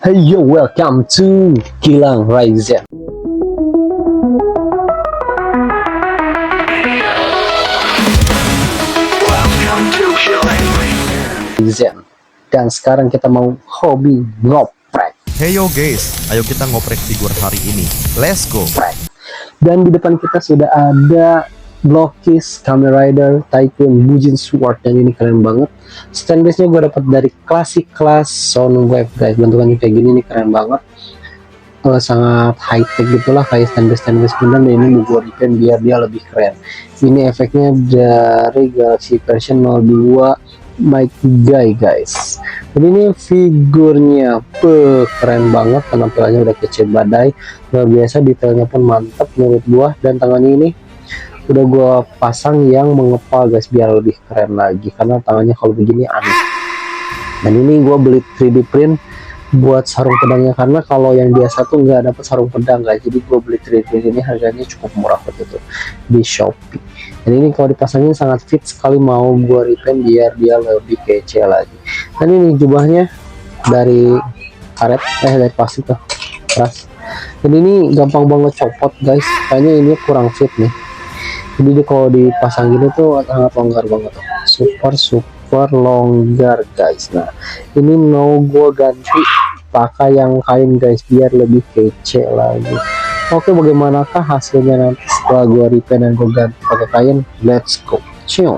Hey yo, welcome to Gilang Raizen. Raizen. Dan sekarang kita mau hobi ngoprek. Hey yo guys, ayo kita ngoprek figur hari ini. Let's go. Dan di depan kita sudah ada Blockis, Kamen Rider, Tycoon, Bujin Sword, dan ini keren banget. Stand base-nya gue dapat dari Classic Class Soundwave guys. Bentukannya kayak gini nih, keren banget. Sangat high tech gitulah, kayak stand base Gundam. Dan ini gue repaint biar dia lebih keren. Ini efeknya dari Galaxy version 02 Mic Guy guys. Jadi ini figurnya keren banget, penampilannya udah kece badai, luar biasa, detailnya pun mantap menurut gua. Dan tangannya ini udah gua pasang yang mengepal guys biar lebih keren lagi, karena tangannya kalau begini aneh. Dan ini gua beli 3D print buat sarung pedangnya, karena kalau yang biasa tuh nggak dapat sarung pedang guys. Jadi gua beli 3D print ini, harganya cukup murah waktu itu di Shopee. Dan ini kalau dipasangin sangat fit sekali, mau gua repaint biar dia lebih kece lagi. Dan ini jubahnya dari karet, dari plastik tuh, keras. Dan ini gampang banget copot guys, kayaknya ini kurang fit nih. Jadi dia kalau dipasang gini tuh sangat longgar banget tuh. Super longgar guys. Nah ini mau gua ganti pakai yang kain guys biar lebih kece lagi. Oke, bagaimanakah hasilnya nanti setelah gua repaint dan gua ganti pakai kain? Let's go. Cium.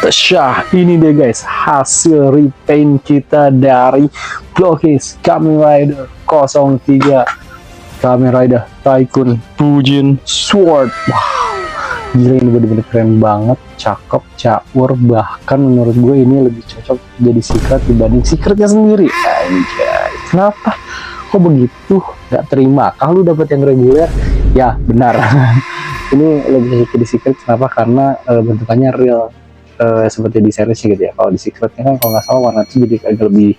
Syah, ini deh guys hasil repaint kita dari Blockis Kamen Rider 03, Kamen Rider Tycoon Bujin Sword. Wow, gila, ini bener-bener keren banget, cakep, caur, bahkan menurut gue ini lebih cocok jadi secret dibanding secretnya sendiri. Anjay, kenapa kok begitu? Gak terima kalau dapat yang reguler? Ya benar. Ini lebih cocok jadi secret, kenapa? Karena bentukannya real, seperti di seriesnya gitu ya. Kalau di secretnya kan kalau nggak salah warna itu jadi agak lebih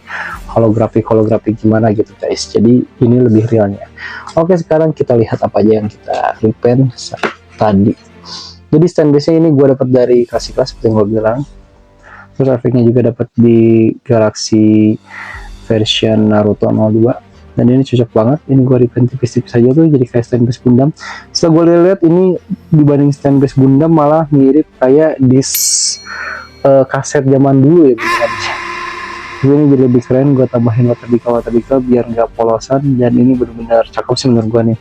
holografik gimana gitu guys. Jadi ini lebih realnya. Oke, sekarang kita lihat apa aja yang kita repaint tadi. Jadi stand base nya ini gue dapat dari Classic Class seperti yang gue bilang. Terus efeknya juga dapat di Galaxy version Naruto 02. Dan ini cocok banget, ini gue repaint tipis-tipis aja tuh jadi kayak stand base Gundam. Setelah gue lihat ini dibanding stand base Gundam malah mirip kayak disc kaset zaman dulu ya bentukannya. Ini jadi lebih keren, gue tambahin water decal biar nggak polosan. Dan ini benar-benar cakep sih menurut gue nih.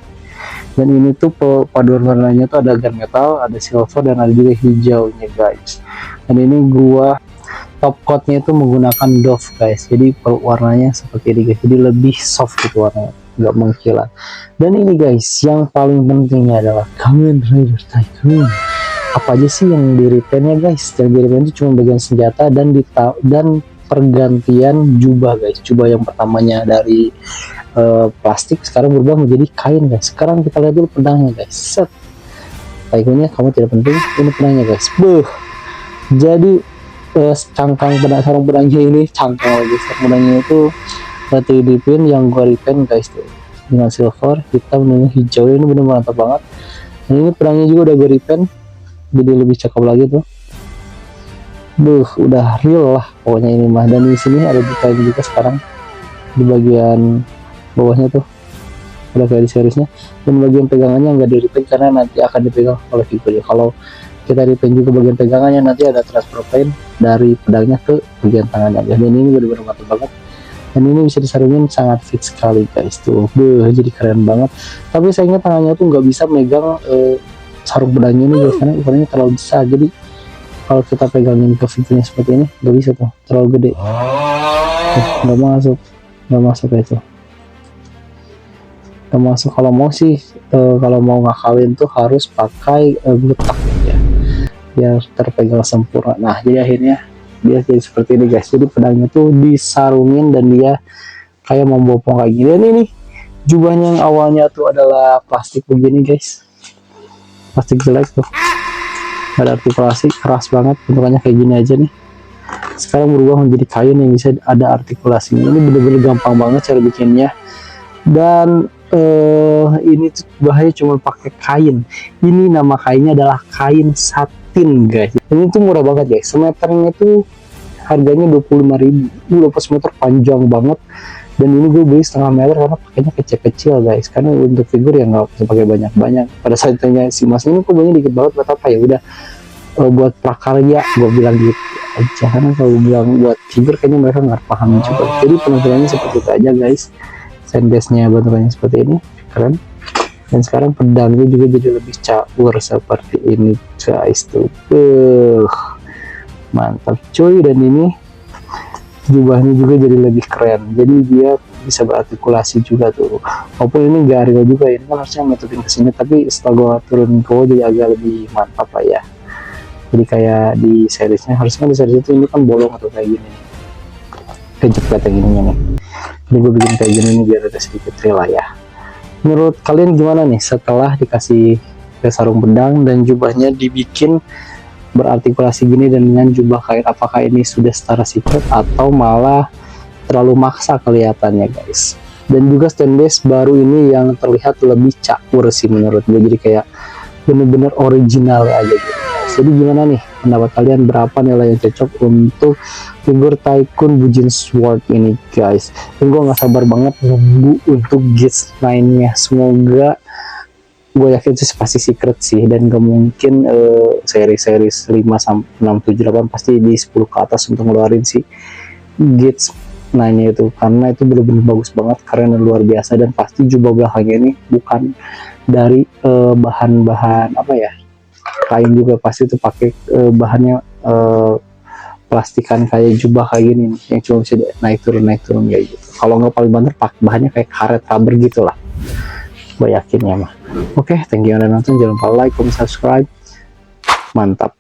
Dan ini tuh paduan warnanya tuh ada gunmetal, ada silver, dan ada juga hijaunya guys. Dan ini gua top coatnya itu menggunakan Dove guys, jadi warnanya seperti ini guys, jadi lebih soft gitu warnanya, nggak mengkilat. Dan ini guys yang paling pentingnya adalah Kamen Rider Tycoon. Apa aja sih yang di repaintnya guys? Yang di repaint itu cuma bagian senjata dan pergantian jubah guys. Jubah yang pertamanya dari plastik sekarang berubah menjadi kain guys. Sekarang kita lihat dulu pedangnya guys. Set, Tycoonnya kamu tidak penting, ini pedangnya guys. Jadi cangkang pedang, sarung pedangnya ini cangkang lagi. Sarung pedangnya itu 3D print yang gua repaint guys tuh, dengan silver, hitam, dan hijau. Ini benar-benar mantap banget. Dan ini pedangnya juga udah gua repaint jadi lebih cakep lagi tuh. Udah real lah pokoknya ini mah. Dan di sini ada detail juga sekarang di bagian bawahnya tuh udah kayak di seriesnya. Dan bagian pegangannya nggak di repaint karena nanti akan dipegang oleh figurnya. Kalau kita repaint juga bagian pegangannya, nanti ada transfer paint dari pedangnya ke bagian tangannya. Dan ini benar-benar mantap banget. Dan ini bisa disarungin, sangat fit sekali guys tuh. Jadi keren banget. Tapi sayangnya tangannya tuh nggak bisa megang sarung pedangnya ini guys, karena ukurannya terlalu besar. Jadi kalau kita pegangin ke figurnya seperti ini nggak bisa tuh, terlalu gede. Nggak masuk kayak itu. Nggak masuk. Kalau mau sih kalau mau ngakalin tuh harus pakai glutak ya, biar terpegang sempurna. Nah jadi akhirnya dia jadi seperti ini guys. Jadi pedangnya tuh disarungin dan dia kayak membopong kayak gini. Dan ini jubahnya yang awalnya tuh adalah plastik begini guys, plastik jelek tuh, ada artikulasi, keras banget, bentukannya kayak gini aja nih. Sekarang berubah menjadi kain yang bisa ada artikulasinya. Ini bener-bener gampang banget cara bikinnya. Dan ini tuh bahaya cuma pakai kain. Ini nama kainnya adalah kain satin guys. Ini tuh murah banget guys. Semeternya tuh harganya 25.000. Ini 20 meter, panjang banget. Dan ini gue beli setengah meter karena pakainya kecil-kecil guys, karena untuk figur yang nggak usah pakai banyak-banyak. Pada saat tanya si mas ini kok banyak dikit banget, buat apa ya udah buat prakarya, gue bilang gitu aja. Karena kalau bilang buat figur kayaknya mereka nggak paham juga. Jadi penampilannya seperti itu aja guys. Sandbase-nya bentukannya seperti ini, keren. Dan sekarang pedangnya juga jadi lebih caur seperti ini guys tuh. Mantap cuy. Dan ini jubahnya juga jadi lebih keren, jadi dia bisa berartikulasi juga tuh, walaupun ini gak real juga, ini kan harusnya metodin kesini, tapi setelah gua turun ke bawah jadi agak lebih mantap lah ya. Jadi kayak di seriesnya, harusnya di series itu ini kan bolong atau kayak gini nih, kejepit kayak gininya nih, jadi gue bikin kayak gini nih biar ada sedikit real lah ya. Menurut kalian gimana nih setelah dikasih sarung pedang dan jubahnya dibikin berartikulasi gini dan dengan jubah kain, apakah ini sudah setara secret atau malah terlalu maksa kelihatannya guys? Dan juga Sandbase baru ini yang terlihat lebih caur sih menurut gue, jadi kayak bener-bener original aja gitu. Jadi gimana nih pendapat kalian, berapa nilai yang cocok untuk figur Tycoon Bujin Sword ini guys? Dan gue nggak sabar banget nunggu untuk Gates 9 nya, semoga, gue yakin sih pasti secret sih, dan gak mungkin seri-seri 5 sampai 6 7 8 pasti di 10 ke atas untuk ngeluarin si Gates 9 nya itu, karena itu bener-bener bagus banget, keren dan luar biasa. Dan pasti jubah belakangnya ini bukan dari bahan-bahan apa ya, kain juga, pasti itu pakai bahannya plastikan kayak jubah kayak gini nih, yang cuma bisa naik turun kayak gitu. Kalau nggak paling banter pakai bahannya kayak karet rubber gitu lah, gue yakin ya mah. Oke, thank you udah nonton, jangan lupa like, comment, subscribe, mantap.